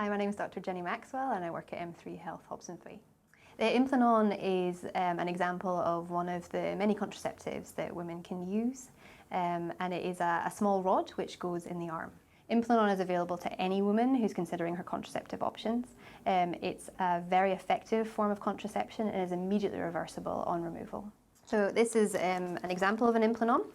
Hi, my name is Dr. Jenny Maxwell and I work at M3 Health Hobson 3. The Implanon is an example of one of the many contraceptives that women can use, and it is a small rod which goes in the arm. Implanon is available to any woman who's considering her contraceptive options. It's a very effective form of contraception and is immediately reversible on removal. So this is an example of an Implanon.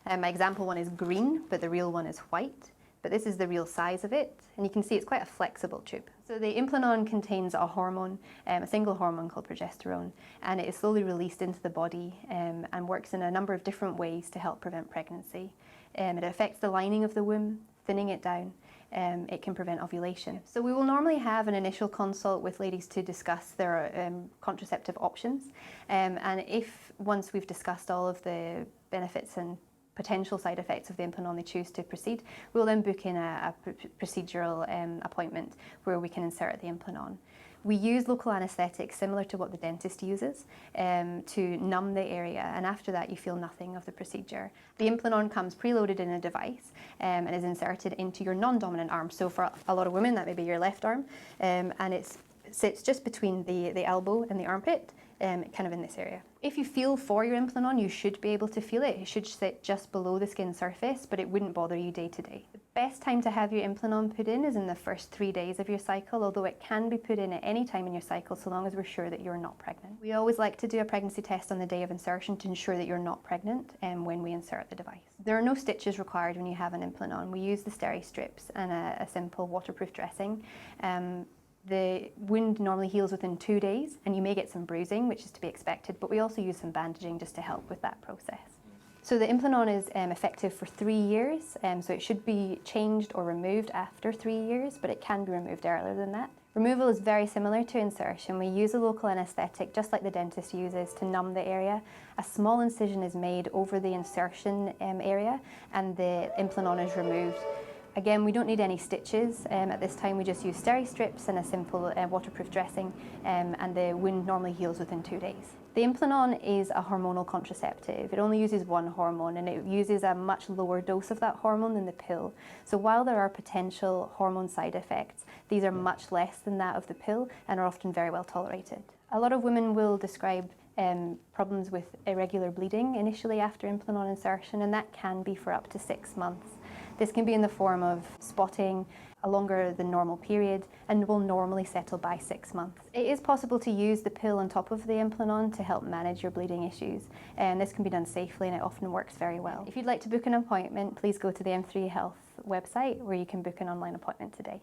My example one is green, but the real one is white. But this is the real size of it, and you can see it's quite a flexible tube. So the Implanon contains a hormone, a single hormone called progesterone, and it is slowly released into the body and works in a number of different ways to help prevent pregnancy. It affects the lining of the womb, thinning it down. It can prevent ovulation. So we will normally have an initial consult with ladies to discuss their contraceptive options, and if once we've discussed all of the benefits and potential side effects of the Implanon they choose to proceed, we'll then book in a procedural appointment where we can insert the Implanon. We use local anaesthetics similar to what the dentist uses to numb the area, and after that you feel nothing of the procedure. The Implanon comes preloaded in a device and is inserted into your non-dominant arm. So for a lot of women that may be your left arm, and it sits just between the elbow and the armpit, kind of in this area. If you feel for your Implanon, you should be able to feel it. It should sit just below the skin surface, but it wouldn't bother you day to day. The best time to have your Implanon put in is in the first 3 days of your cycle, although it can be put in at any time in your cycle so long as we're sure that you're not pregnant. We always like to do a pregnancy test on the day of insertion to ensure that you're not pregnant when we insert the device. There are no stitches required when you have an Implanon. We use the steri strips and a simple waterproof dressing. The wound normally heals within 2 days, and you may get some bruising, which is to be expected, but we also use some bandaging just to help with that process. So the Implanon is effective for 3 years, so it should be changed or removed after 3 years, but it can be removed earlier than that. Removal is very similar to insertion. We use a local anaesthetic, just like the dentist uses, to numb the area. A small incision is made over the insertion area, and the Implanon is removed. Again, we don't need any stitches. At this time we just use steri strips and a simple waterproof dressing, and the wound normally heals within 2 days. The Implanon is a hormonal contraceptive. It only uses one hormone, and it uses a much lower dose of that hormone than the pill. So while there are potential hormone side effects, these are much less than that of the pill and are often very well tolerated. A lot of women will describe problems with irregular bleeding initially after Implanon insertion, and that can be for up to 6 months. This can be in the form of spotting, a longer than normal period, and will normally settle by 6 months. It is possible to use the pill on top of the Implanon to help manage your bleeding issues, and this can be done safely and it often works very well. If you'd like to book an appointment, please go to the M3 Health website where you can book an online appointment today.